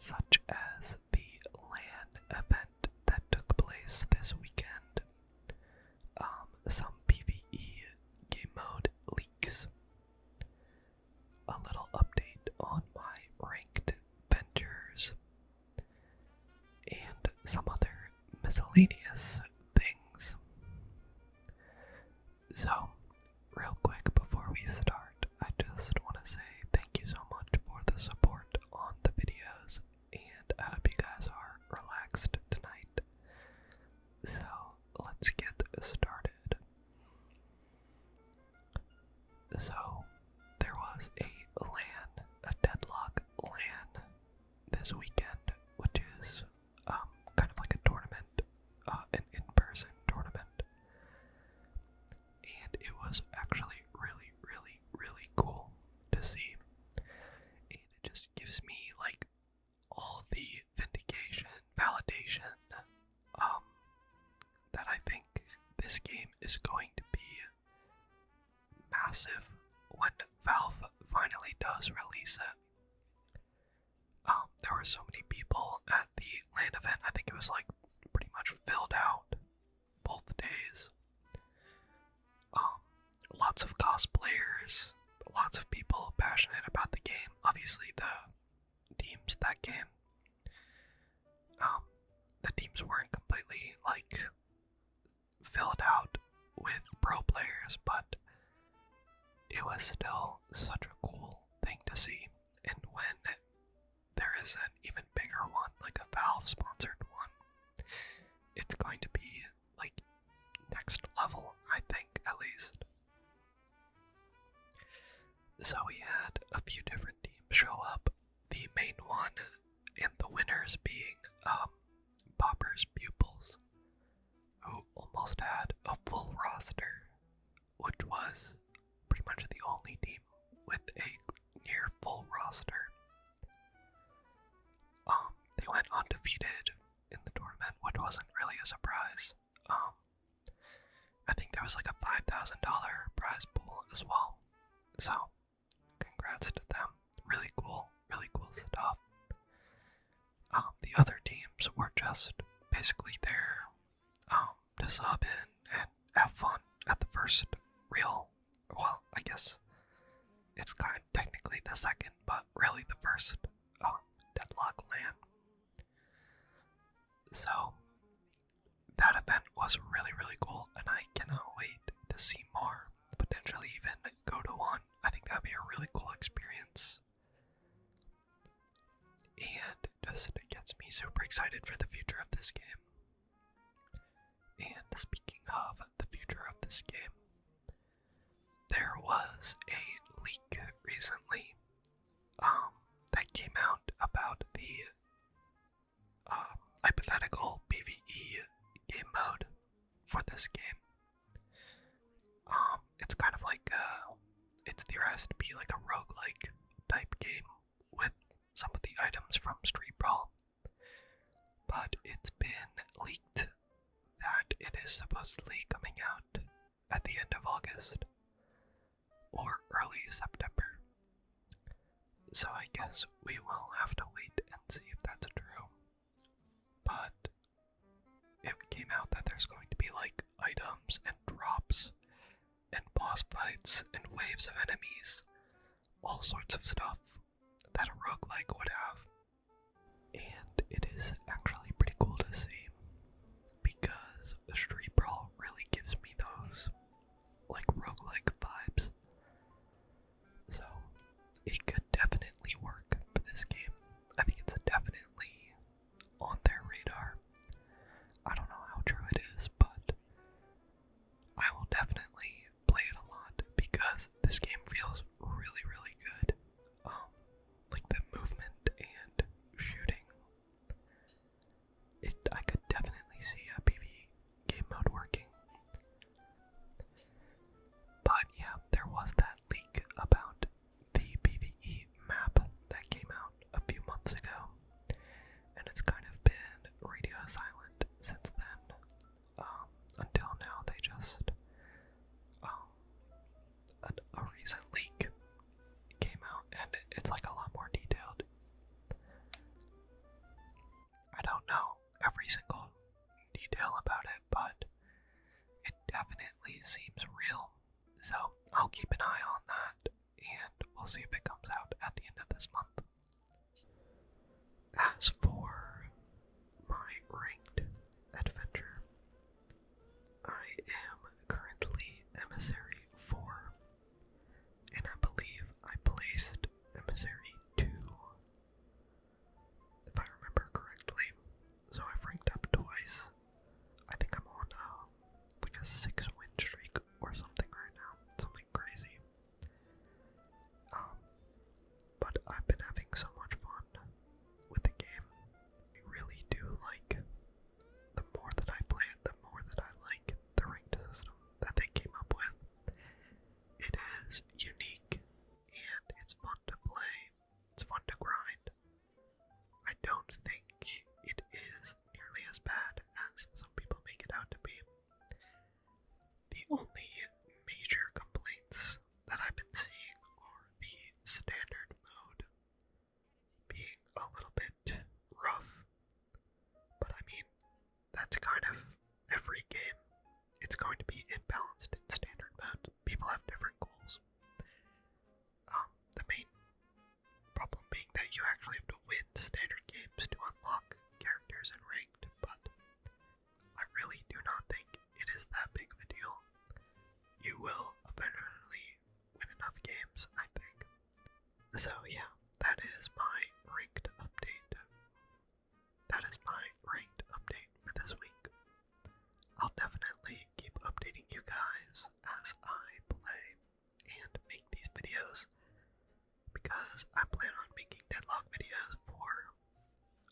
such as the LAN event that took place this weekend, some PvE game mode leaks, a little update on my ranked ventures, and some other miscellaneous things. So, real quick before we start, I just want to say thank you so much for the support on the videos, and I hope you guys are relaxed tonight. So, let's get started. So, there was a LAN, a Deadlock LAN this weekend, which is kind of like a tournament, an in-person tournament. And it was actually really cool to see. And it just gives me like all the vindication, validation, that I think this game is going to be massive when Valve finally does release it. There were so many people at the LAN event. I think it was like pretty much filled out both days. Lots of cosplayers, lots of people passionate about the game. Obviously, the teams that came, the teams weren't completely like filled out with pro players, but it was still such a cool thing to see. And when there is an even bigger one, like a Valve sponsored one, it's going to be like next level, I think, at least. So we had a few different teams show up. The main one and the winners being Popper's Pupils, who almost had a full roster, which was pretty much the only team with a near full roster. They went undefeated in the tournament, which wasn't really a surprise. I think there was like a $5,000 prize pool as well. So, congrats to them. Really cool stuff. The other teams were just basically there to sub in and have fun at the first real, well, I guess it's kind of technically the second, but really the first Deadlock LAN. So, that event was really cool, and I cannot wait to see more. Potentially even go to one. I think that would be a really cool experience. And just it gets me super excited for the future of this game. And speaking of the future of this game, there was a leak recently that came out about the hypothetical PvE game mode for this game. It's kind of like it's theorized to be like a roguelike type game with some of the items from Street Brawl, but it's been leaked that it is supposedly coming out at the end of August or early September. So I guess we will have to wait and see if that's true. But it came out that there's going to be like items and drops and boss fights and waves of enemies, all sorts of stuff that a roguelike would have. And it is actually pretty cool to see, because Street Brawl really gives me those like roguelike vibes. So it could definitely work for this game. I think it's definitely on their radar. I don't know how true it is, but I will definitely play it a lot because this game feels really good. Like the movement and every single detail about it, but it definitely seems real. So I'll keep an eye on that, and we'll see if it comes out at the end of this month. As for my ranked adventure, I am currently Emissary 4, and I believe I placed Emissary 2, if I remember correctly. So I've ranked up twice. I think I'm on like a 6-win streak or something right now. Something crazy. But I've been having so much fun with the game. I really do like, the more that I play it, the more that I like the ranked system that they came up with. It is unique, and it's fun to play. It's fun to grind. I don't think it is nearly as bad as some people make it out to be. The only major complaints that I've been seeing are the standard mode being a little bit rough. But I mean, that's kind of every game. It's going to be imbalanced in standard mode. People have different goals. The main problem being that you actually have to win standard games to unlock characters in ranked, but I really do not think it is that big of a deal. You will eventually win enough games, I think. So yeah, that is my ranked update. That is my ranked update for this week. I'll definitely keep updating you guys as I play and make these videos, because I plan on making Deadlock videos for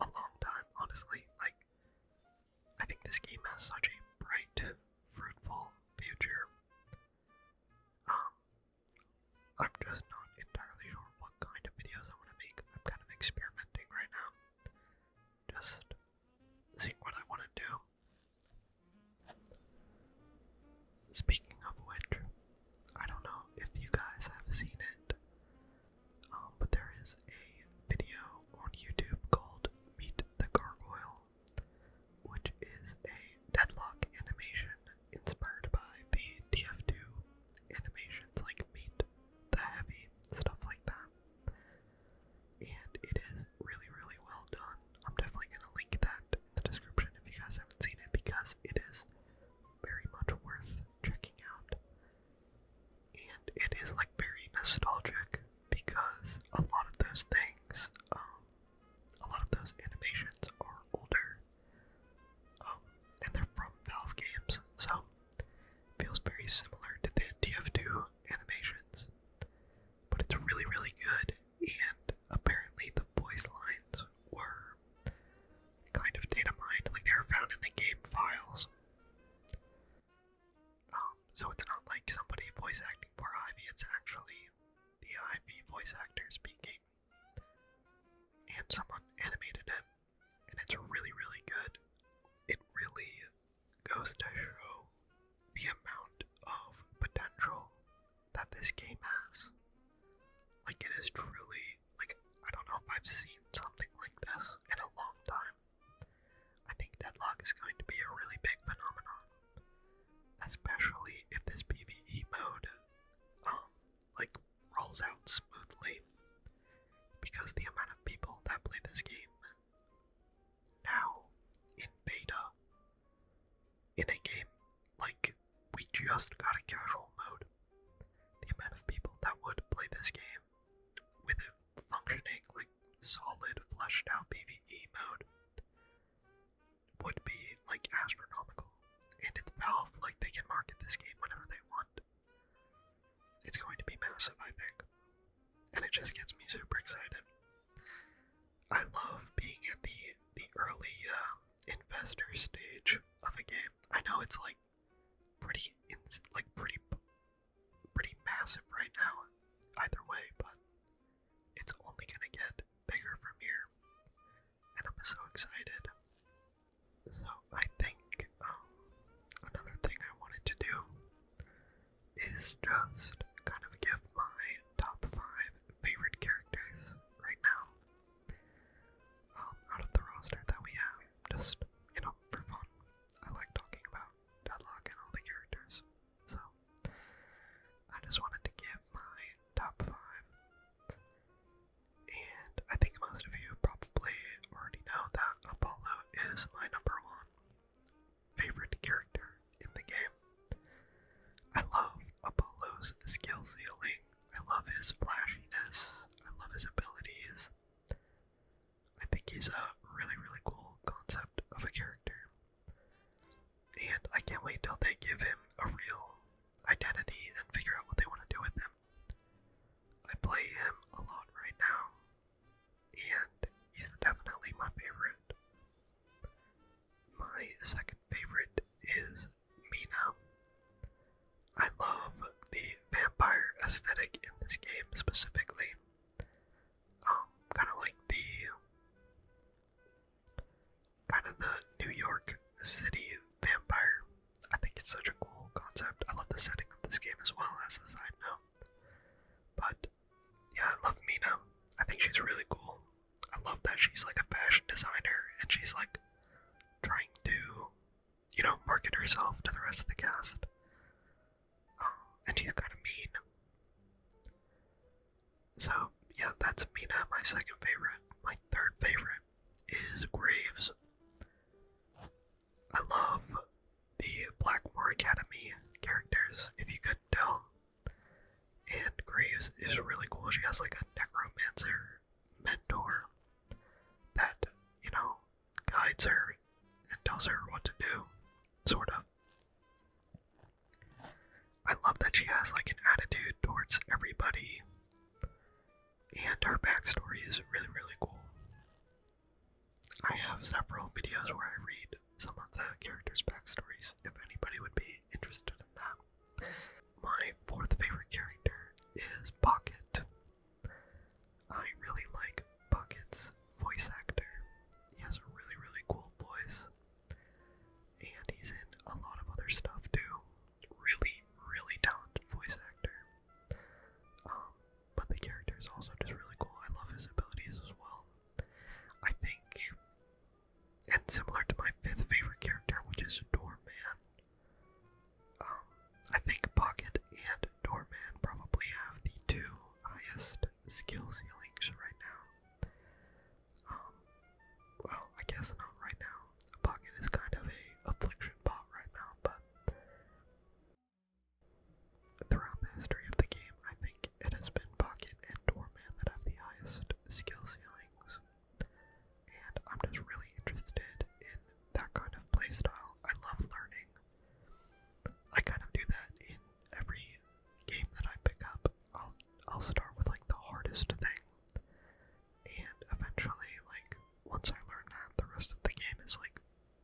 a long time, honestly. Like, I think this game has such a bright, fruitful future. I'm just not entirely sure what kind of videos I want to make. I'm kind of experimenting right now. Just seeing what I want to do. Speaking of which, I don't know if you guys have seen it, but there is a video on YouTube called Meet the Gargoyle, which is a Deadlock animation inspired by the TF2 animations, like Meet the Heavy, stuff like that. And it is really, really well done. I'm definitely going to link that in the description if you guys haven't seen it, because it is very much worth checking out. And it is like very nostalgic, because a lot of those things, a lot of those animations are older, and they're from Valve games, so it feels very similar to the TF2 animations. But it's really, really good, and apparently the voice lines were kind of data mined, like they were found in the game files. So it's not like somebody voice acting for Ivy, it's actually the Ivy voice actor speaking, and someone animated it, and it's really, really good. It really goes to show the amount of potential that this game has. Like, it is truly, like, I don't know if I've seen something like this in a long time. I think Deadlock is going to be a really big phenomenon, especially if this PvE mode, like, rolls out smoothly, because the amount of people that play this game now in beta, in a game like we just got a casual mode, the amount of people that would play this game with a functioning, like, solid, fleshed out PvE mode would be, like, astronomical. And it's Valve, like, they can market this game whenever they want. It's going to be massive, I think. And it just gets me super excited. I love being at the early investor stage of a game. I know it's like pretty massive right now, either way, but it's only gonna get bigger from here, and I'm so excited. So I think another thing I wanted to do is just kind of give my top 5 favorite characters right now, out of the roster that we have, just in he's a really cool concept of a character. And I can't wait till they give him a real identity and figure out what they want to do with him. I play him a lot right now, and he's definitely my favorite. My second favorite is Mina. I love the vampire aesthetic in this game specifically. Kind of like the New York City vampire. I think it's such a cool concept. I love the setting of this game as well, as a side note. But yeah, I love Mina. I think she's really cool. I love that she's like a fashion designer and she's like trying to, market herself to the rest of the cast. And she's kind of mean. So, yeah, that's Mina, my second favorite. My third favorite is Graves. I love the Blackmore Academy characters, if you couldn't tell. And Graves is really cool. She has like a necromancer mentor that, guides her and tells her what to do, sort of. I love that she has like an attitude towards everybody, and her backstory is really cool. I have several videos where I read some of the characters' backstories, if anybody would be interested in that. My fourth favorite character is Pocket. I really like Pocket's voice actor. He has a really cool voice, and he's in a lot of other stuff too. Really talented voice actor. But the character is also just really cool. I love his abilities as well. I think, and similar to my fifth favorite character, which is Doorman, I think Pocket and Doorman probably have the two highest skill ceilings right now. Well, I guess not right now. Pocket is kind of a affliction bot right now, but throughout the history of the game, I think it has been Pocket and Doorman that have the highest skill ceilings. And I'm just really interested in that kind of playstyle. I love learning. I kind of do that in every game that I pick up. I'll start with like the hardest thing, and eventually, like, once I learn that, the rest of the game is like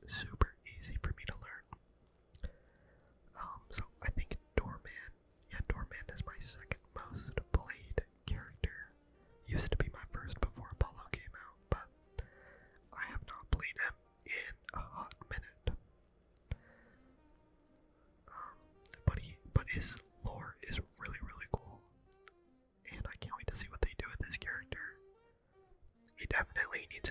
super easy for me to learn. So I think Doorman is my second most played character. Used to be my first before Apollo came out, but I have not played him in a hot minute. But his lore is really cool, and I can't wait to see what they do with this character. He definitely needs